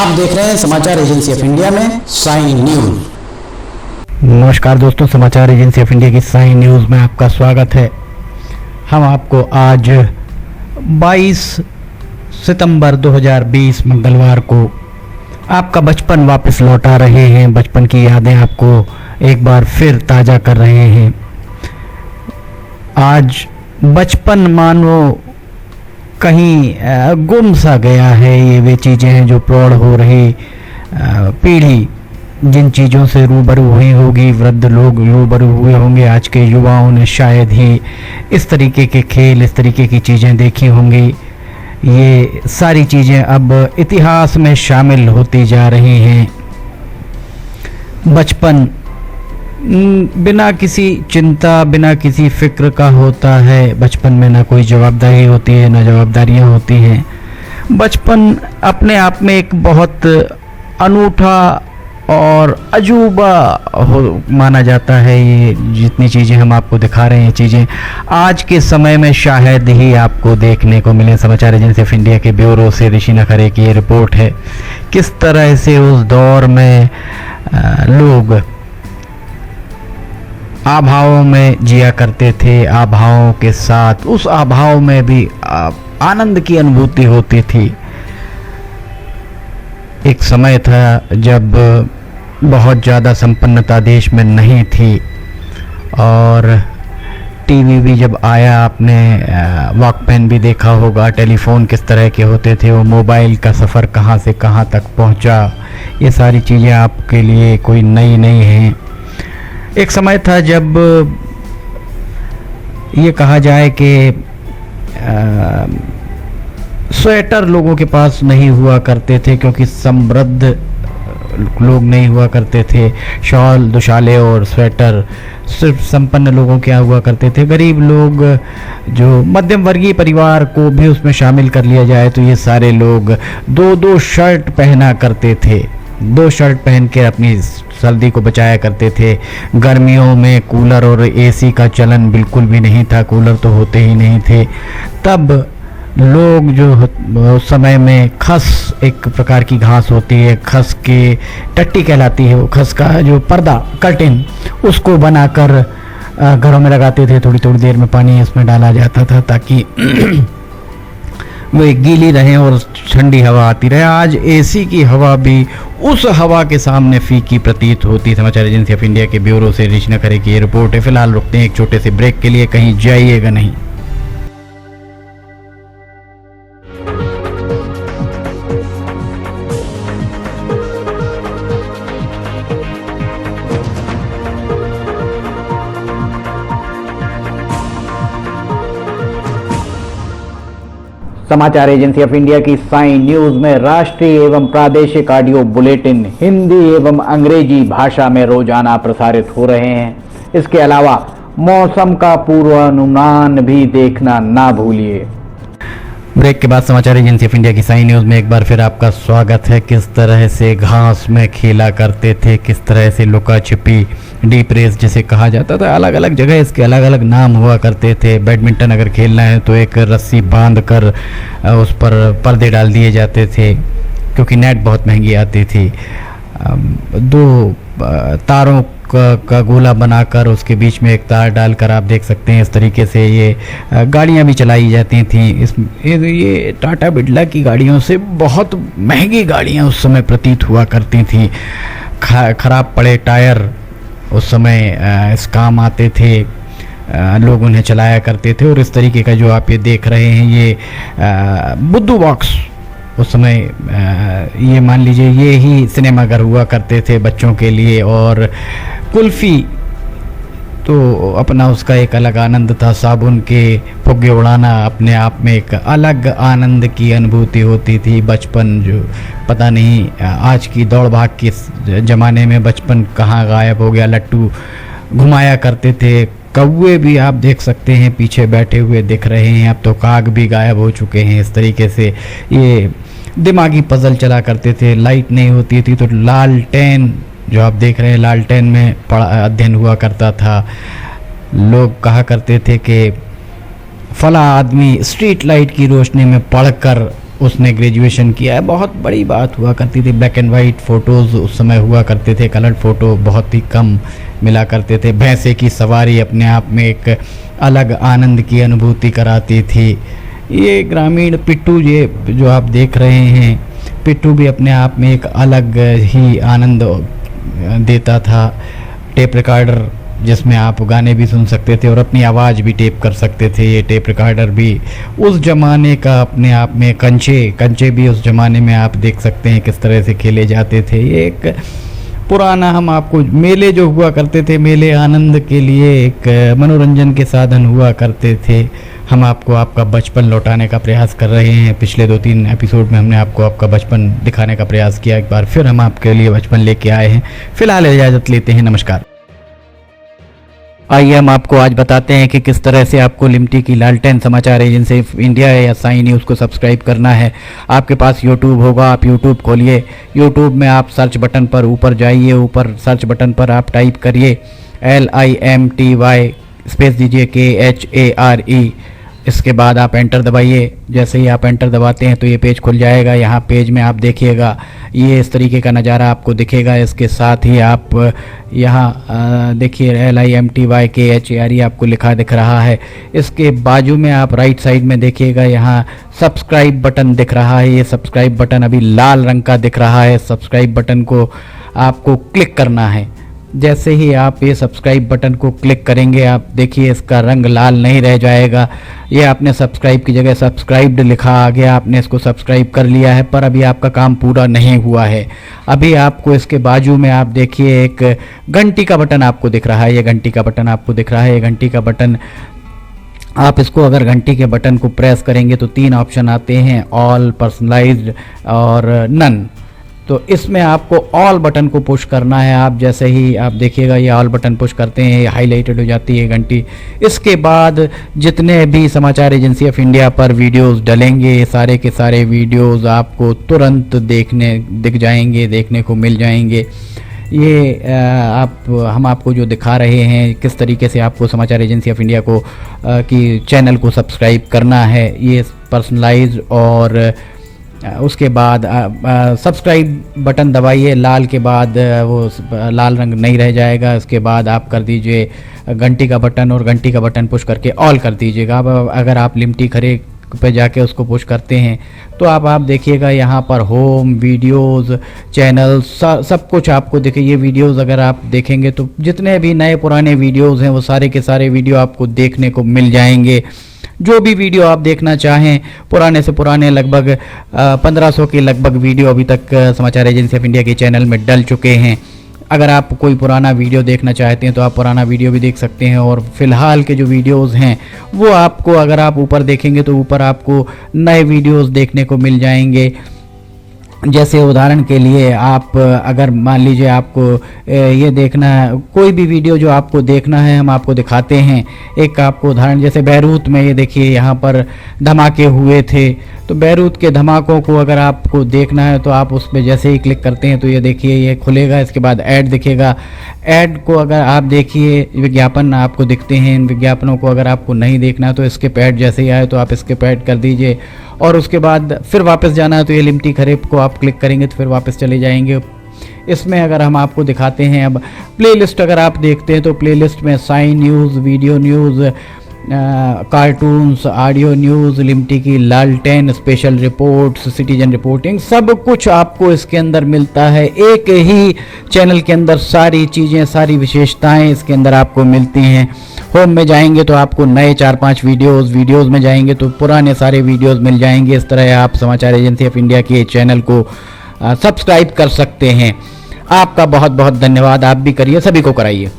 आप देख रहे हैं समाचार एजेंसी ऑफ इंडिया में साइन न्यूज। नमस्कार दोस्तों, समाचार एजेंसी ऑफ इंडिया की साइन न्यूज में आपका स्वागत है। हम आपको आज 22 सितंबर 2020 मंगलवार को आपका बचपन वापस लौटा रहे हैं। बचपन की यादें आपको एक बार फिर ताज़ा कर रहे हैं। आज बचपन मानो कहीं गुम सा गया है। ये वे चीज़ें हैं जो प्रौढ़ हो रही पीढ़ी जिन चीज़ों से रूबरू हुई होगी, वृद्ध लोग रूबरू हुए होंगे। आज के युवाओं ने शायद ही इस तरीके के खेल, इस तरीके की चीज़ें देखी होंगी। ये सारी चीज़ें अब इतिहास में शामिल होती जा रही हैं। बचपन बिना किसी चिंता, बिना किसी फिक्र का होता है। बचपन में ना कोई जवाबदारी होती है, ना जवाबदारियां होती हैं। बचपन अपने आप में एक बहुत अनूठा और अजूबा माना जाता है। ये जितनी चीज़ें हम आपको दिखा रहे हैं, चीज़ें आज के समय में शायद ही आपको देखने को मिले। समाचार एजेंसी ऑफ इंडिया के ब्यूरो से ऋषि नखरे की ये रिपोर्ट है। किस तरह से उस दौर में लोग आभावों में जिया करते थे, आभावों के साथ उस आभाव में भी आनंद की अनुभूति होती थी। एक समय था जब बहुत ज़्यादा संपन्नता देश में नहीं थी और टीवी भी जब आया, आपने वॉकमैन भी देखा होगा, टेलीफोन किस तरह के होते थे, वो मोबाइल का सफ़र कहाँ से कहाँ तक पहुँचा, ये सारी चीज़ें आपके लिए कोई नई नहीं हैं। एक समय था जब ये कहा जाए कि स्वेटर लोगों के पास नहीं हुआ करते थे क्योंकि समृद्ध लोग नहीं हुआ करते थे। शॉल, दुशाले और स्वेटर सिर्फ संपन्न लोगों के यहाँ हुआ करते थे। गरीब लोग, जो मध्यम वर्गीय परिवार को भी उसमें शामिल कर लिया जाए तो ये सारे लोग दो दो शर्ट पहना करते थे। दो शर्ट पहन के अपनी सर्दी को बचाया करते थे। गर्मियों में कूलर और एसी का चलन बिल्कुल भी नहीं था, कूलर तो होते ही नहीं थे। तब लोग जो उस समय में खस, एक प्रकार की घास होती है, खस की टट्टी कहलाती है, वो खस का जो पर्दा, कर्टेन, उसको बनाकर घरों में लगाते थे। थोड़ी थोड़ी देर में पानी इसमें डाला जाता था ताकि वो गीली रहे और ठंडी हवा आती रहे। आज एसी की हवा भी उस हवा के सामने फीकी प्रतीत होती है। समाचार एजेंसी ऑफ इंडिया के ब्यूरो से ऋषि नखरे की ये रिपोर्ट है। फिलहाल रुकते हैं एक छोटे से ब्रेक के लिए, कहीं जाइएगा नहीं। समाचार एजेंसी ऑफ इंडिया की साइन न्यूज में राष्ट्रीय एवं प्रादेशिक ऑडियो बुलेटिन हिंदी एवं अंग्रेजी भाषा में रोजाना प्रसारित हो रहे हैं। इसके अलावा मौसम का पूर्वानुमान भी देखना ना भूलिए। ब्रेक के बाद समाचार एजेंसी ऑफ इंडिया की साइन न्यूज़ में एक बार फिर आपका स्वागत है। किस तरह से घास में खेला करते थे, किस तरह से लुका छिपी, डीप रेस जिसे कहा जाता था, अलग अलग जगह इसके अलग अलग नाम हुआ करते थे। बैडमिंटन अगर खेलना है तो एक रस्सी बांध कर उस पर पर्दे डाल दिए जाते थे क्योंकि नेट बहुत महंगी आती थी। दो तारों का गोला बनाकर उसके बीच में एक तार डालकर आप देख सकते हैं इस तरीके से ये गाड़ियां भी चलाई जाती थी। ये टाटा बिरला की गाड़ियों से बहुत महंगी गाड़ियां उस समय प्रतीत हुआ करती थी। खराब पड़े टायर उस समय इस काम आते थे, लोग उन्हें चलाया करते थे। और इस तरीके का जो आप ये देख रहे हैं, ये बुद्धू बॉक्स, उस समय ये मान लीजिए ये ही सिनेमाघर हुआ करते थे बच्चों के लिए। और कुल्फ़ी तो अपना उसका एक अलग आनंद था। साबुन के फुग्गे उड़ाना अपने आप में एक अलग आनंद की अनुभूति होती थी। बचपन जो पता नहीं आज की दौड़ भाग के ज़माने में बचपन कहाँ गायब हो गया। लट्टू घुमाया करते थे, कौवे भी आप देख सकते हैं पीछे बैठे हुए दिख रहे हैं। अब तो काग भी गायब हो चुके हैं। इस तरीके से ये दिमागी पजल चला करते थे। लाइट नहीं होती थी तो लालटेन जो आप देख रहे हैं, लालटेन में अध्ययन हुआ करता था। लोग कहा करते थे कि फला आदमी स्ट्रीट लाइट की रोशनी में पढ़कर उसने ग्रेजुएशन किया है। बहुत बड़ी बात हुआ करती थी। ब्लैक एंड वाइट फ़ोटोज़ उस समय हुआ करते थे, कलर्ड फ़ोटो बहुत ही कम मिला करते थे। भैंसे की सवारी अपने आप में एक अलग आनंद की अनुभूति कराती थी। ये ग्रामीण पिट्ठू ये जो आप देख रहे हैं, पिट्ठू भी अपने आप में एक अलग ही आनंद देता था। टेप रिकॉर्डर जिसमें आप गाने भी सुन सकते थे और अपनी आवाज़ भी टेप कर सकते थे। ये टेप रिकॉर्डर भी उस ज़माने का अपने आप में, कंचे भी उस ज़माने में आप देख सकते हैं किस तरह से खेले जाते थे। ये एक पुराना, हम आपको मेले जो हुआ करते थे, मेले आनंद के लिए एक मनोरंजन के साधन हुआ करते थे। हम आपको आपका बचपन लौटाने का प्रयास कर रहे हैं। पिछले 2-3 एपिसोड में हमने आपको आपका बचपन दिखाने का प्रयास किया। एक बार फिर हम आपके लिए बचपन लेके आए हैं। फिलहाल इजाज़त लेते हैं, नमस्कार। आइए हम आपको आज बताते हैं कि किस तरह से आपको लिमटी की लालटेन समाचार एजेंसी इंडिया या साई न्यूज़ को सब्सक्राइब करना है। आपके पास यूट्यूब होगा, आप यूट्यूब खोलिए। यूट्यूब में आप सर्च बटन पर ऊपर जाइए, ऊपर सर्च बटन पर आप टाइप करिए LIMTY स्पेस दीजिए KHARE। इसके बाद आप एंटर दबाइए। जैसे ही आप एंटर दबाते हैं तो ये पेज खुल जाएगा। यहाँ पेज में आप देखिएगा ये इस तरीके का नज़ारा आपको दिखेगा। इसके साथ ही आप यहाँ देखिए LIMTY KHARE आपको लिखा दिख रहा है। इसके बाजू में आप राइट साइड में देखिएगा, यहाँ सब्सक्राइब बटन दिख रहा है। ये सब्सक्राइब बटन अभी लाल रंग का दिख रहा है। सब्सक्राइब बटन को आपको क्लिक करना है। जैसे ही आप ये सब्सक्राइब बटन को क्लिक करेंगे, आप देखिए इसका रंग लाल नहीं रह जाएगा। ये आपने सब्सक्राइब की जगह सब्सक्राइब्ड लिखा आ गया, आपने इसको सब्सक्राइब कर लिया है, पर अभी आपका काम पूरा नहीं हुआ है। अभी आपको इसके बाजू में आप देखिए एक घंटी का बटन आपको दिख रहा है। ये घंटी का बटन आपको दिख रहा है। ये घंटी का बटन, आप इसको अगर घंटी के बटन को प्रेस करेंगे तो 3 ऑप्शन आते हैं, ऑल, पर्सनलाइज्ड और नन। तो इसमें आपको ऑल बटन को पुश करना है। आप जैसे ही आप देखिएगा ये ऑल बटन पुश करते हैं, ये हाईलाइटेड हो जाती है घंटी। इसके बाद जितने भी समाचार एजेंसी ऑफ इंडिया पर वीडियोस डलेंगे, सारे के सारे वीडियोस आपको तुरंत दिख जाएंगे, देखने को मिल जाएंगे। ये हम आपको जो दिखा रहे हैं किस तरीके से आपको समाचार एजेंसी ऑफ इंडिया को की चैनल को सब्सक्राइब करना है। ये पर्सनलाइज और उसके बाद सब्सक्राइब बटन दबाइए। लाल के बाद वो लाल रंग नहीं रह जाएगा। उसके बाद आप कर दीजिए घंटी का बटन और घंटी का बटन पुश करके ऑल कर दीजिएगा। अब अगर आप लिमटी खरे पे जाके उसको पुश करते हैं तो आप देखिएगा यहाँ पर होम, वीडियोस, चैनल, सब कुछ आपको दिखे। ये वीडियोस अगर आप देखेंगे तो जितने भी नए पुराने वीडियोस हैं वो सारे के सारे वीडियो आपको देखने को मिल जाएंगे। जो भी वीडियो आप देखना चाहें, पुराने से पुराने लगभग 1500 के लगभग वीडियो अभी तक समाचार एजेंसी ऑफ इंडिया के चैनल में डल चुके हैं। अगर आप कोई पुराना वीडियो देखना चाहते हैं तो आप पुराना वीडियो भी देख सकते हैं। और फिलहाल के जो वीडियोस हैं वो आपको, अगर आप ऊपर देखेंगे तो ऊपर आपको नए वीडियोस देखने को मिल जाएंगे। जैसे उदाहरण के लिए आप अगर मान लीजिए आपको ये देखना है, कोई भी वीडियो जो आपको देखना है हम आपको दिखाते हैं। एक आपको उदाहरण, जैसे बैरूत में ये देखिए यहाँ पर धमाके हुए थे, तो बैरूत के धमाकों को अगर आपको देखना है तो आप उस पर जैसे ही क्लिक करते हैं तो ये देखिए ये खुलेगा। इसके बाद ऐड दिखेगा। ऐड को अगर आप देखिए, विज्ञापन आपको दिखते हैं। इन विज्ञापनों को अगर आपको नहीं देखना है तो स्किप ऐड जैसे ही आए तो आप स्किप ऐड कर दीजिए। और उसके बाद फिर वापस जाना है तो ये लिमटी खरे को आप क्लिक करेंगे तो फिर वापस चले जाएंगे। इसमें अगर हम आपको दिखाते हैं, अब प्लेलिस्ट अगर आप देखते हैं तो प्लेलिस्ट में Sai news, video news, cartoons, audio news, Limty की लालटेन, स्पेशल रिपोर्ट्स, सिटीजन रिपोर्टिंग, सब कुछ आपको इसके अंदर मिलता है। एक ही चैनल के अंदर सारी चीज़ें, सारी विशेषताएं इसके अंदर आपको मिलती हैं। होम में जाएंगे तो आपको नए 4-5 वीडियोज़ में जाएंगे तो पुराने सारे वीडियोज़ मिल जाएंगे। इस तरह आप समाचार एजेंसी ऑफ इंडिया के चैनल को सब्सक्राइब कर सकते हैं। आपका बहुत बहुत धन्यवाद। आप भी करिए, सभी को कराइए।